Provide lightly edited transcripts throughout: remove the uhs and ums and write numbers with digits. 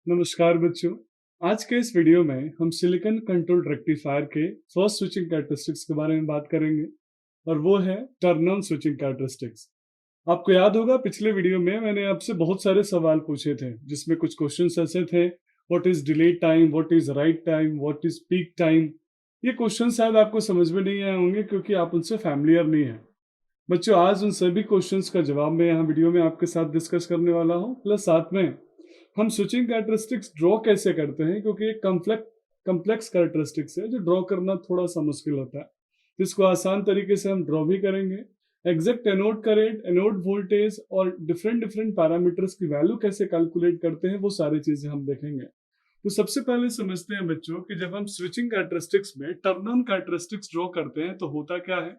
नमस्कार बच्चों। आज के इस वीडियो में हम सिलिकॉन कंट्रोल्ड रेक्टिफायर के फर्स्ट स्विचिंग कैरेक्टरिस्टिक्स के बारे में बात करेंगे और वो है टर्न ऑन स्विचिंग कैरेक्टरिस्टिक्स। आपको याद होगा पिछले वीडियो में मैंने आपसे बहुत सारे सवाल पूछे थे जिसमें कुछ क्वेश्चंस ऐसे थे, what is delay time, what is right time, what is peak time. ये क्वेश्चन शायद आपको समझ में नहीं आए होंगे क्योंकि आप उनसे फैमिलियर नहीं है। बच्चों आज उन सभी क्वेश्चंस का जवाब मैं यहाँ वीडियो में आपके साथ डिस्कस करने वाला हूँ, प्लस साथ में हम स्विचिंग कैरेक्टरिस्टिक्स ड्रॉ कैसे करते हैं क्योंकि एक कम्प्लेक्स कैरेक्टरिस्टिक्स है जो ड्रॉ करना थोड़ा सा मुश्किल होता है। इसको आसान तरीके से हम ड्रॉ भी करेंगे। Exact anode current, anode voltage और डिफरेंट डिफरेंट पैरामीटर्स की वैल्यू कैसे कैलकुलेट करते हैं वो सारी चीजें हम देखेंगे। तो सबसे पहले समझते हैं बच्चों कि जब हम स्विचिंग कैरेक्टरिस्टिक्स में टर्न ऑन कैरेक्टरिस्टिक्स ड्रॉ करते हैं तो होता क्या है।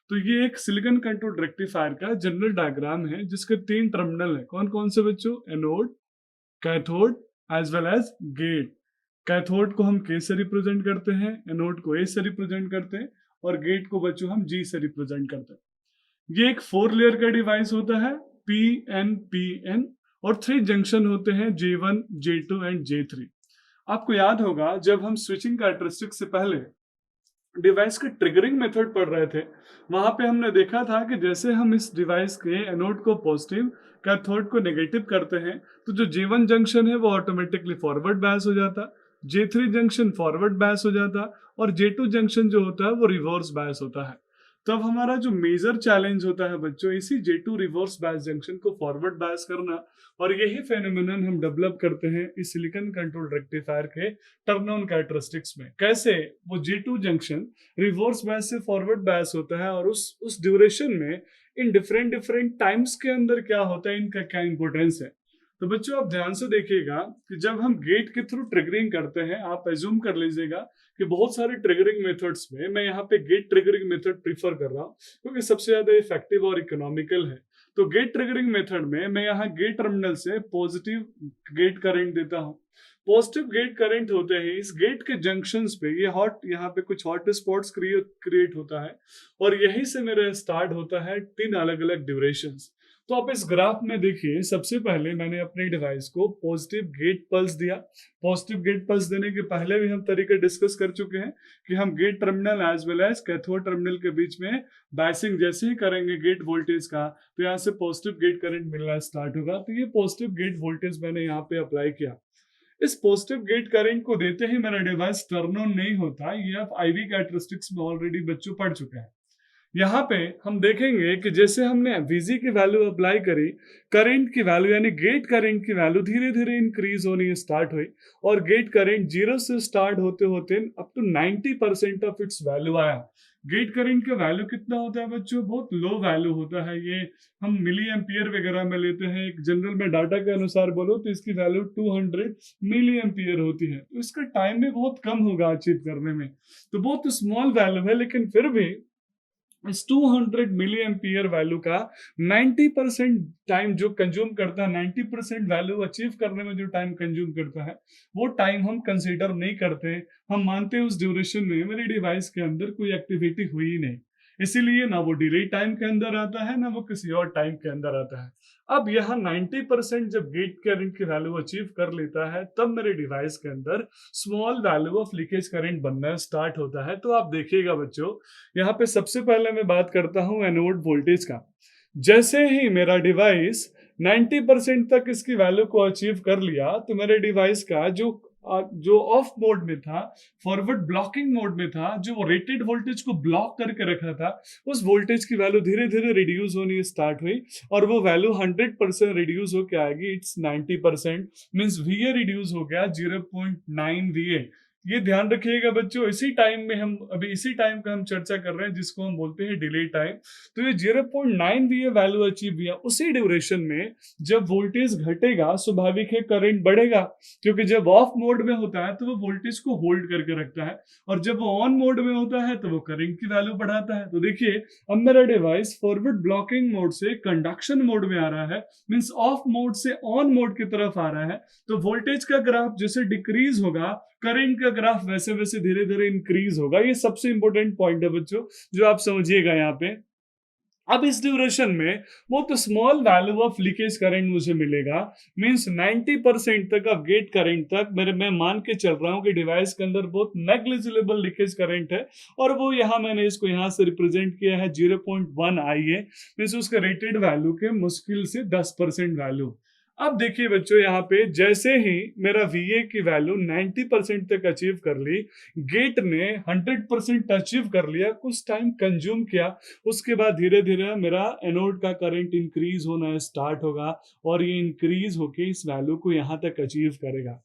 तो ये एक सिलिकॉन कंट्रोल्ड रेक्टिफायर का जनरल डायग्राम है जिसके तीन टर्मिनल है। कौन कौन से बच्चों? Anode, cathode as well as gate. Cathode को हम के से रिप्रेजेंट करते हैं, एनोड को ए से रिप्रेजेंट करते हैं और गेट को बच्चों हम जी से रिप्रेजेंट करते हैं। ये एक 4 लेयर का डिवाइस होता है, पी एन पी एन, और 3 जंक्शन होते हैं, J1, J2 एंड J3। आपको याद होगा जब हम स्विचिंग कैरेक्टरिस्टिक से पहले डिवाइस के ट्रिगरिंग मेथड पढ़ रहे थे, वहां पे हमने देखा था कि जैसे हम इस डिवाइस के एनोड को पॉजिटिव, कैथोड को नेगेटिव करते हैं तो जो J1 जंक्शन है वो ऑटोमेटिकली फॉरवर्ड बायस हो जाता, J3 जंक्शन फॉरवर्ड बायस हो जाता और J2 जंक्शन जो होता है वो रिवर्स बायस होता है। तब हमारा जो मेजर चैलेंज होता है बच्चों इसी J2 रिवर्स बायस जंक्शन को फॉरवर्ड बायस करना, और यही फेनोमेनन हम डेवलप करते हैं इस सिलिकॉन कंट्रोल्ड रेक्टिफायर के टर्न ऑन कैरेक्टरिस्टिक्स में। कैसे वो J2 जंक्शन रिवर्स बायस से फॉरवर्ड बायस होता है और उस ड्यूरेशन में इन डिफरेंट डिफरेंट टाइम्स के अंदर क्या होता है, इनका क्या इंपॉर्टेंस है। तो बच्चों आप ध्यान से देखिएगा कि जब हम गेट के थ्रू ट्रिगरिंग करते हैं, आप एज्यूम कर लीजिएगा कि बहुत सारे ट्रिगरिंग मेथड्स में मैं यहाँ पे गेट ट्रिगरिंग मेथड प्रीफर कर रहा हूँ क्योंकि सबसे ज्यादा इफेक्टिव और इकोनॉमिकल है। तो गेट ट्रिगरिंग मेथड में मैं यहाँ गेट टर्मिनल से पॉजिटिव गेट करंट देता हूँ। पॉजिटिव गेट करंट होते ही इस गेट के जंक्शंस पे ये हॉट, यहाँ पे कुछ हॉट स्पॉट्स क्रिएट होता है और यही से मेरा स्टार्ट होता है 3 अलग अलग ड्यूरेशंस। तो आप इस ग्राफ में देखिए, सबसे पहले मैंने अपने डिवाइस को पॉजिटिव गेट पल्स दिया। पॉजिटिव गेट पल्स देने के पहले भी हम तरीके डिस्कस कर चुके हैं कि हम gate terminal as well as cathode terminal के बीच में बायसिंग जैसे ही करेंगे गेट वोल्टेज का तो यहाँ से पॉजिटिव गेट करंट मिलना स्टार्ट होगा। तो ये पॉजिटिव गेट वोल्टेज मैंने यहाँ पे अप्लाई किया। इस पॉजिटिव गेट करंट को देते ही मेरा डिवाइस टर्न ऑन नहीं होता। ये आप आईवी कैरेक्टरिस्टिक्स में ऑलरेडी बच्चों पढ़ चुके हैं। यहाँ पे हम देखेंगे कि जैसे हमने Vg की वैल्यू अप्लाई करी, करंट की वैल्यू यानी गेट करंट की वैल्यू धीरे धीरे इंक्रीज होनी स्टार्ट हुई और गेट करंट 0 से स्टार्ट होते होते up to 90% of its value आया। गेट करंट का वैल्यू कितना होता है बच्चों? बहुत लो वैल्यू होता है। ये हम मिली एम्पियर वगैरह में लेते हैं। एक जनरल में डाटा के अनुसार बोलो तो इसकी वैल्यू 200 मिली एम्पियर होती है। तो इसका टाइम भी बहुत कम होगा अचीव करने में। तो बहुत स्मॉल वैल्यू है, लेकिन फिर भी इस 200 मिली एम्पियर वैल्यू का 90% टाइम जो कंज्यूम करता है, 90% वैल्यू अचीव करने में जो टाइम कंज्यूम करता है वो टाइम हम कंसीडर नहीं करते। हम मानते हैं उस ड्यूरेशन में मेरे डिवाइस के अंदर कोई एक्टिविटी हुई ही नहीं, इसीलिए ना वो डिले टाइम के अंदर आता है ना वो किसी और टाइम के अंदर आता है। अब यहाँ 90% जब गेट करंट की वैल्यू अचीव कर लेता है तब मेरे डिवाइस के अंदर small value of leakage current बनना स्टार्ट होता है। तो आप देखिएगा बच्चों, यहाँ पे सबसे पहले मैं बात करता हूँ एनोड वोल्टेज का। जैसे ही मेरा डिवाइस 90% तक इसकी वैल्यू को अचीव कर लिया तो मेरे डिवाइस का जो ऑफ मोड में था, फॉरवर्ड ब्लॉकिंग मोड में था, जो रेटेड वोल्टेज को ब्लॉक करके रखा था, उस वोल्टेज की वैल्यू धीरे धीरे रिड्यूस होनी स्टार्ट हुई और वो वैल्यू 100% रिड्यूस होकर आएगी। इट्स 90% मींस VA रिड्यूस हो गया 0.9 VA। ये ध्यान रखिएगा बच्चों, इसी टाइम में हम अभी इसी टाइम का हम चर्चा कर रहे हैं जिसको हम बोलते हैं डिले टाइम। तो ये 0.9 VA वैल्यू अचीव किया। उसी ड्यूरेशन में जब वोल्टेज घटेगा स्वाभाविक है करंट बढ़ेगा, क्योंकि जब ऑफ मोड में होता है तो वो वोल्टेज को होल्ड करके रखता है और जब वो ऑन मोड में होता है तो वो करंट की वैल्यू बढ़ाता है। तो देखिए अब मेरा डिवाइस फॉरवर्ड ब्लॉकिंग मोड से कंडक्शन मोड में आ रहा है, मींस ऑफ मोड से ऑन मोड की तरफ आ रहा है। तो वोल्टेज का ग्राफ जैसे डिक्रीज होगा, करंट का ग्राफ वैसे वैसे धीरे धीरे इंक्रीज होगा। ये सबसे इंपॉर्टेंट पॉइंट है बच्चों जो आप समझिएगा यहाँ पे। अब इस ड्यूरेशन में वो तो small value of leakage current मुझे मिलेगा, मींस 90% तक ऑफ गेट करंट तक मेरे मैं मान के चल रहा हूँ कि डिवाइस के अंदर बहुत नेग्लिजिबल लीकेज करंट है, और वो यहाँ मैंने इसको यहाँ से रिप्रेजेंट किया है 0.1 IA, मींस उसके रेटेड वैल्यू के मुश्किल से 10% वैल्यू। अब देखिए बच्चों, यहाँ पे जैसे ही मेरा VA की वैल्यू 90% तक अचीव कर ली, गेट ने 100% अचीव कर लिया, कुछ टाइम कंज्यूम किया, उसके बाद धीरे धीरे मेरा एनोड का करंट इंक्रीज होना स्टार्ट होगा, और ये इंक्रीज होके इस वैल्यू को यहाँ तक अचीव करेगा।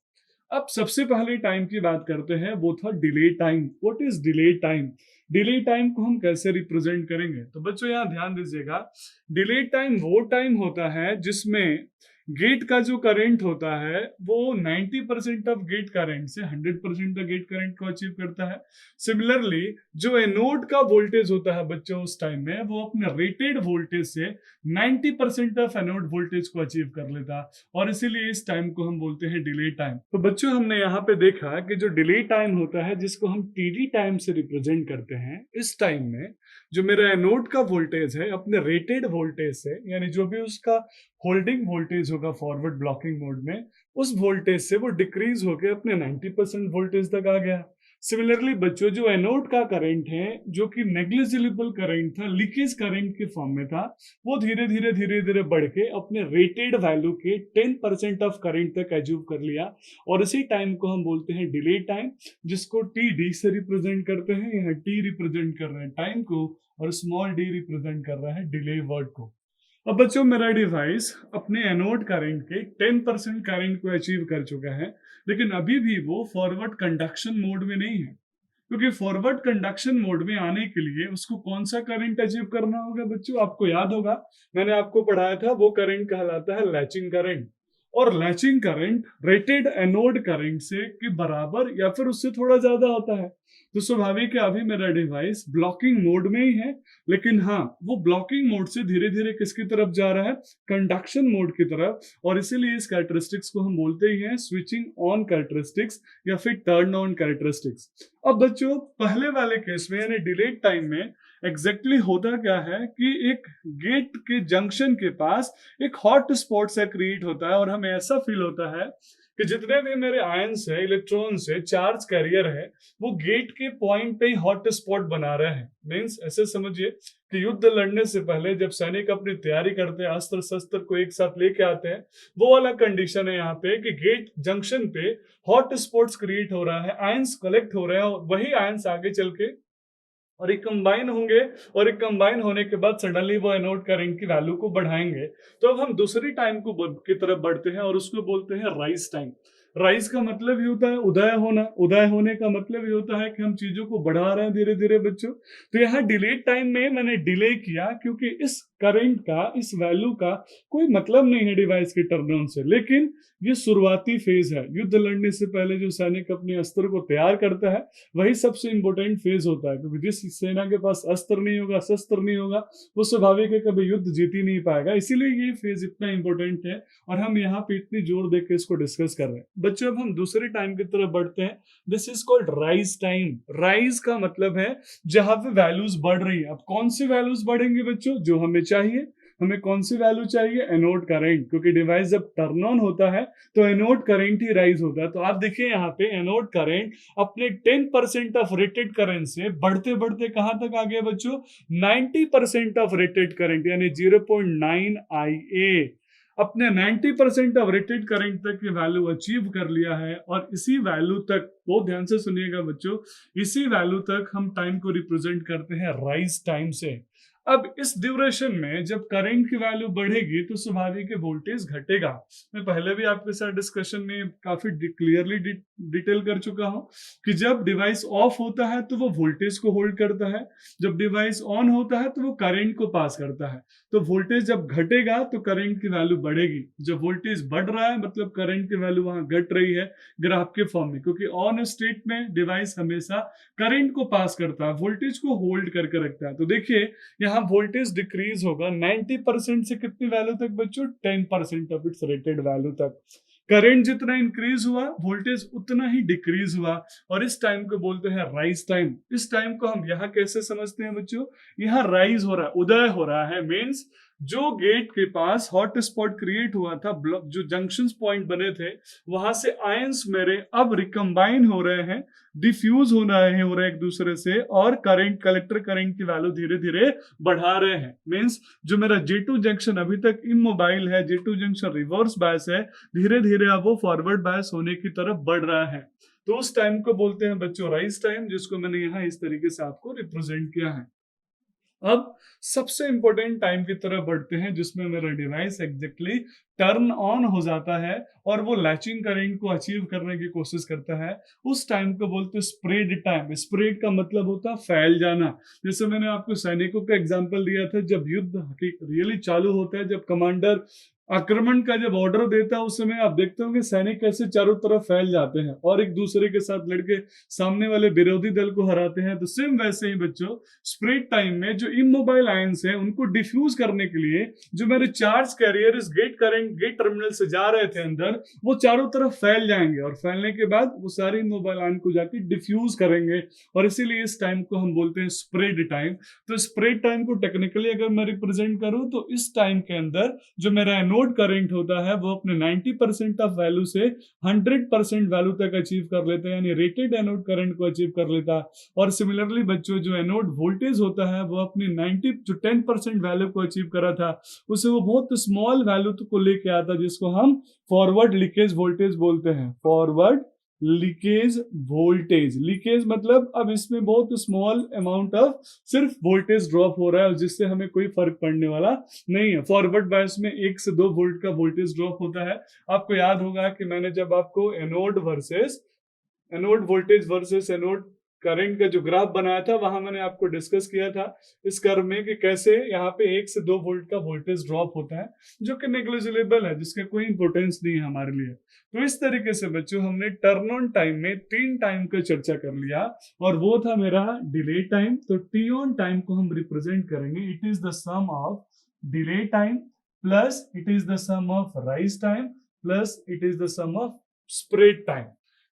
अब सबसे पहले टाइम की बात करते हैं, वो था delay time. What is delay time? Delay time को हम कैसे रिप्रेजेंट करेंगे? तो बच्चों यहाँ ध्यान दीजिएगा, डिले टाइम वो टाइम होता है जिसमें गेट का जो करंट होता है वो 90% ऑफ गेट करंट से 100% ऑफ गेट करंट को अचीव करता है। सिमिलरली जो एनोड का वोल्टेज होता है बच्चों उस टाइम में, वो अपने रेटेड वोल्टेज से 90% ऑफ एनोड वोल्टेज को अचीव कर लेता है, और इसीलिए इस टाइम को हम बोलते हैं डिले टाइम। तो बच्चों हमने यहाँ पे देखा कि जो डिले टाइम होता है, जिसको हम TD टाइम से रिप्रेजेंट करते हैं, इस टाइम में जो मेरा एनोड का वोल्टेज है अपने रेटेड वोल्टेज से, यानी जो भी उसका होल्डिंग वोल्टेज होगा फॉरवर्ड ब्लॉकिंग मोड में, उस वोल्टेज से वो डिक्रीज होकर अपने 90% वोल्टेज तक आ गया। सिमिलरली बच्चों, जो एनोड का करंट है, जो कि नेग्लिजिबल करंट था, लीकेज करंट के फॉर्म में था, वो धीरे धीरे बढ़ के अपने रेटेड वैल्यू के 10% ऑफ करंट तक अचीव कर लिया, और इसी टाइम को हम बोलते हैं डिले टाइम, जिसको TD से रिप्रेजेंट करते हैं। यहाँ T रिप्रेजेंट कर रहे हैं टाइम को, और स्मॉल d रिप्रेजेंट कर रहा है डिले वर्ड को। अब बच्चों मेरा डिवाइस अपने एनोड करंट के 10% करंट को अचीव कर चुका है, लेकिन अभी भी वो फॉरवर्ड कंडक्शन मोड में नहीं है, क्योंकि फॉरवर्ड कंडक्शन मोड में आने के लिए उसको कौन सा करंट अचीव करना होगा बच्चों? आपको याद होगा, मैंने आपको पढ़ाया था, वो करंट कहलाता है लैचिंग करंट। और latching current rated anode current से के बराबर या फिर उससे थोड़ा ज्यादा होता है। तो स्वाभाविक है अभी मेरा डिवाइस ब्लॉकिंग मोड में ही है, लेकिन हाँ, वो ब्लॉकिंग मोड से धीरे धीरे किसकी तरफ जा रहा है? कंडक्शन मोड की तरफ, और इसीलिए इस कैरेक्टरिस्टिक्स को हम बोलते ही हैं स्विचिंग ऑन कैरेक्टरिस्टिक्स या फिर टर्न ऑन कैरेक्टरिस्टिक्स। अब बच्चों पहले वाले केस में यानी डिलेड टाइम में एग्जैक्टली होता क्या है कि एक गेट के जंक्शन के पास एक हॉट स्पॉट सा क्रिएट होता है, और हमें ऐसा फील होता है कि जितने भी मेरे आयन्स है, इलेक्ट्रॉन्स है, चार्ज कैरियर है, वो गेट के पॉइंट पे ही हॉट स्पॉट बना रहे हैं। मीन्स ऐसे समझिए कि युद्ध लड़ने से पहले जब सैनिक अपनी तैयारी करते हैं, अस्त्र शस्त्र को एक साथ लेके आते हैं, वो वाला कंडीशन है यहाँ पे कि गेट जंक्शन पे हॉट स्पॉट्स क्रिएट हो रहा है, आयन्स कलेक्ट हो रहे हैं, और वही आयन्स आगे चल के और एक कंबाइन होंगे, और एक कंबाइन होने के बाद सडनली वो एनोड करंट की वैल्यू को बढ़ाएंगे। तो अब हम दूसरी टाइम को की तरफ बढ़ते हैं, और उसको बोलते हैं राइज टाइम। राइज का मतलब ही होता है उदय होना, उदय होने का मतलब ही होता है कि हम चीजों को बढ़ा रहे हैं धीरे धीरे बच्चों। तो यहाँ डिले टाइम में मैंने डिले किया, क्योंकि इस करंट का, इस वैल्यू का कोई मतलब नहीं है डिवाइस के टर्न ऑन से, लेकिन ये शुरुआती फेज है। युद्ध लड़ने से पहले जो सैनिक अपने अस्त्र को तैयार करता है, वही सबसे इंपॉर्टेंट फेज होता है, क्योंकि जिस सेना के पास अस्त्र नहीं होगा, शस्त्र नहीं होगा, वो स्वाभाविक है कभी युद्ध जीत ही नहीं पाएगा। इसीलिए ये फेज इतना इंपॉर्टेंट है, और हम यहाँ पे इतनी जोर देकर इसको डिस्कस कर रहे हैं। बच्चों अब हम दूसरे टाइम की तरफ बढ़ते हैं। This is called rise time. Rise का मतलब है जहां पे वैल्यूज बढ़ रही है। अब कौन सी वैल्यूज बढ़ेंगे बच्चों? जो हमें चाहिए। हमें कौन सी वैल्यू चाहिए? एनोड करंट, क्योंकि डिवाइस जब टर्न ऑन होता है तो एनोड करंट ही राइज होता है। तो आप देखिए यहाँ पे एनोड करंट अपने 10% ऑफ रेटेड करंट से बढ़ते बढ़ते कहां तक आ गया बच्चों? 90% ऑफ रेटेड करंट, यानी 0.9 IA अपने 90% ऑफ रेटेड करंट तक की वैल्यू अचीव कर लिया है। और इसी वैल्यू तक, बहुत ध्यान से सुनिएगा बच्चों, इसी वैल्यू तक हम टाइम को रिप्रेजेंट करते हैं राइज टाइम से। अब इस ड्यूरेशन में जब करंट की वैल्यू बढ़ेगी तो स्वाभाविक है वोल्टेज घटेगा। मैं पहले भी आपके साथ डिस्कशन में काफी क्लियरली डिटेल कर चुका हूं कि जब डिवाइस ऑफ होता है तो वो वोल्टेज को होल्ड करता है, जब डिवाइस ऑन होता है तो वो करंट को पास करता है। तो वोल्टेज जब घटेगा तो करंट की वैल्यू बढ़ेगी, जब वोल्टेज बढ़ रहा है मतलब करंट की वैल्यू वहां घट रही है ग्राफ के फॉर्म में, क्योंकि ऑन स्टेट में डिवाइस हमेशा करंट को पास करता है, वोल्टेज को होल्ड करके रखता है। तो देखिए यहाँ वोल्टेज डिक्रीज होगा 90% से कितनी वैल्यू तक बच्चों? 10% ऑफ इट्स रेटेड वैल्यू तक। करंट जितना इंक्रीज हुआ वोल्टेज उतना ही डिक्रीज हुआ, और इस टाइम को बोलते हैं राइज टाइम। इस टाइम को हम यहाँ कैसे समझते हैं बच्चों, यहाँ राइज हो रहा है, उदय हो रहा है, मीन्स जो गेट के पास हॉट स्पॉट क्रिएट हुआ था, जो जंक्शन पॉइंट बने थे, वहां से आयंस मेरे अब रिकम्बाइन हो रहे हैं, डिफ्यूज हो रहे हैं एक दूसरे से, और करंट, कलेक्टर करंट की वैल्यू धीरे धीरे बढ़ा रहे हैं। मीन्स जो मेरा J2 जंक्शन अभी तक इमोबाइल है, J2 जंक्शन रिवर्स बायस है, धीरे धीरे अब वो फॉरवर्ड बायस होने की तरफ बढ़ रहा है। तो उस टाइम को बोलते हैं बच्चों राइज टाइम, जिसको मैंने यहाँ इस तरीके से आपको रिप्रेजेंट किया है। अब सबसे इंपॉर्टेंट टाइम की तरफ बढ़ते हैं, जिसमें मेरा डिवाइस एग्जैक्टली टर्न ऑन हो जाता है और वो लैचिंग करंट को अचीव करने की कोशिश करता है। उस टाइम को बोलते हैं स्प्रेड टाइम। स्प्रेड का मतलब होता है फैल जाना। जैसे मैंने आपको सैनिकों का एग्जांपल दिया था, जब युद्ध रियली चालू होता है, जब कमांडर आक्रमण का जब ऑर्डर देता है, उस समय आप देखते होंगे सैनिक कैसे चारों तरफ फैल जाते हैं और एक दूसरे के साथ लड़के सामने वाले विरोधी दल को हराते हैं। तो सेम वैसे ही बच्चों स्प्रेड टाइम में जो इमोबाइल आयंस हैं उनको डिफ्यूज करने के लिए जो मेरे चार्ज कैरियर इस गेट करंट गेट टर्मिनल से जा रहे थे अंदर, वो चारों तरफ फैल जाएंगे और फैलने के बाद वो सारे इमोबाइल आयन को जाके डिफ्यूज करेंगे, और इसीलिए इस टाइम को हम बोलते हैं स्प्रेड टाइम। तो स्प्रेड टाइम को टेक्निकली अगर मैं रिप्रेजेंट करूं तो इस टाइम के अंदर जो मेरा एनोड करंट होता है वो अपने 90% ऑफ वैल्यू से 100% वैल्यू तक अचीव कर लेता है, यानी रेटेड एनोड करंट को अचीव कर लेता है। और सिमिलरली बच्चों जो एनोड वोल्टेज होता है वो अपनी 10% वैल्यू को अचीव करा था, उसे वो बहुत स्मॉल वैल्यू को लेके आता, जिसको हम फॉरवर्ड लीकेज वोल्टेज बोलते हैं। फॉरवर्ड लीकेज वोल्टेज, लीकेज मतलब अब इसमें बहुत स्मॉल अमाउंट ऑफ सिर्फ वोल्टेज ड्रॉप हो रहा है जिससे हमें कोई फर्क पड़ने वाला नहीं है। फॉरवर्ड बायस में 1 से 2 वोल्ट का वोल्टेज ड्रॉप होता है। आपको याद होगा कि मैंने जब आपको anode voltage versus anode current का जो ग्राफ बनाया था, वहां मैंने आपको डिस्कस किया था इस कर्व में कि कैसे यहाँ पे 1 से 2 वोल्ट का वोल्टेज ड्रॉप होता है, जो कि नेग्लिजिबल है, जिसका कोई इंपोर्टेंस नहीं है हमारे लिए। तो इस तरीके से बच्चों हमने टर्न ऑन टाइम में 3 टाइम का चर्चा कर लिया, और वो था मेरा डिले टाइम। तो टी ऑन टाइम को हम रिप्रेजेंट करेंगे, it is the sum of delay time plus it is the sum of rise time plus it is the sum of spread time.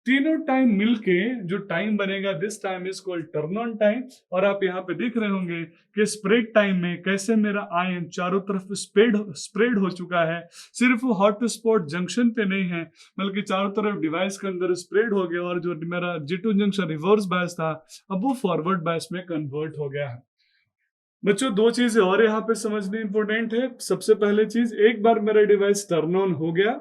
तीनों टाइम मिलके जो टाइम बनेगा, this time is called turn on time. और आप यहाँ पे देख रहे होंगे कि स्प्रेड टाइम में कैसे मेरा आयन चारों तरफ स्प्रेड हो चुका है, सिर्फ हॉट स्पॉट जंक्शन पे नहीं है बल्कि चारों तरफ डिवाइस के अंदर स्प्रेड हो गया, और जो मेरा J2 जंक्शन रिवर्स बायस था अब वो फॉरवर्ड बायस में कन्वर्ट हो गया है। बच्चों दो चीजें और यहाँ पे समझनी इंपॉर्टेंट है। सबसे पहले चीज, एक बार मेरा डिवाइस टर्न ऑन हो गया,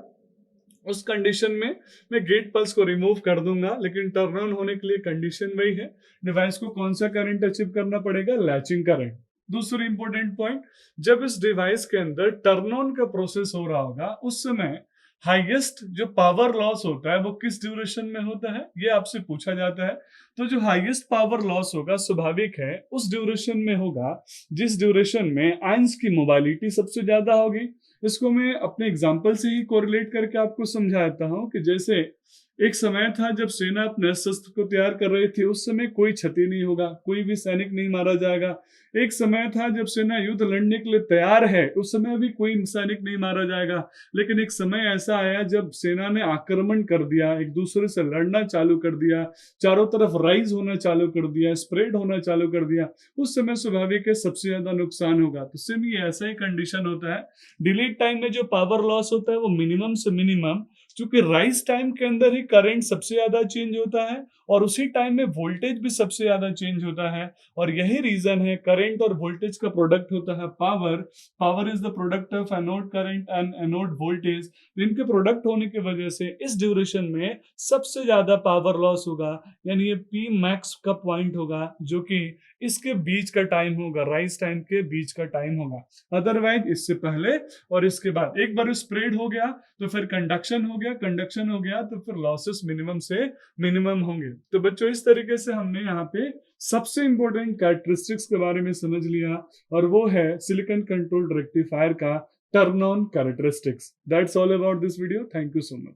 उस कंडीशन में मैं गेट पल्स को रिमूव कर दूंगा, लेकिन टर्न ऑन होने के लिए कंडीशन वही है, डिवाइस को कौन सा करंट अचीव करना पड़ेगा, लैचिंग करंट। दूसरी इंपॉर्टेंट पॉइंट, जब इस डिवाइस के अंदर टर्न ऑन का प्रोसेस हो रहा होगा उस समय हाईएस्ट जो पावर लॉस होता है वो किस ड्यूरेशन में होता है, ये आपसे पूछा जाता है। तो जो हाईएस्ट पावर लॉस होगा स्वाभाविक है उस ड्यूरेशन में होगा जिस ड्यूरेशन में आयंस की मोबाइलिटी सबसे ज्यादा होगी। इसको मैं अपने एग्जांपल से ही कोरिलेट करके आपको समझाता हूं कि जैसे एक समय था जब सेना अपने शस्त्र को तैयार कर रही थी, उस समय कोई क्षति नहीं होगा, कोई भी सैनिक नहीं मारा जाएगा। एक समय था जब सेना युद्ध लड़ने के लिए तैयार है, उस समय भी कोई सैनिक नहीं मारा जाएगा। लेकिन एक समय ऐसा आया जब सेना ने आक्रमण कर दिया, एक दूसरे से लड़ना चालू कर दिया, चारों तरफ राइज होना चालू कर दिया, स्प्रेड होना चालू कर दिया, उस समय स्वाभाविक है सबसे ज्यादा नुकसान होगा। तो सेम ये ऐसा ही कंडीशन होता है। डिलीट टाइम में जो पावर लॉस होता है वो मिनिमम से मिनिमम, क्योंकि राइज टाइम के अंदर ही करंट सबसे ज्यादा चेंज होता है और उसी टाइम में वोल्टेज भी सबसे ज्यादा चेंज होता है, और यही रीजन है करंट और वोल्टेज का प्रोडक्ट होता है power. Power is the product of anode current and anode voltage. इनके प्रोडक्ट होने की वजह से इस ड्यूरेशन में सबसे ज्यादा पावर लॉस होगा, यानी ये पी मैक्स का पॉइंट होगा जो कि इसके बीच का टाइम होगा, राइज टाइम के बीच का टाइम होगा। अदरवाइज इससे पहले और इसके बाद एक बार स्प्रेड हो गया तो फिर कंडक्शन हो गया, कंडक्शन हो गया तो फिर लॉसेस मिनिमम से मिनिमम होंगे। तो बच्चों इस तरीके से हमने यहाँ पे सबसे इंपॉर्टेंट कैरेक्टरिस्टिक्स के बारे में समझ लिया, और वो है सिलिकॉन कंट्रोल्ड रेक्टिफायर का turn on characteristics. That's all about this video. Thank you so much.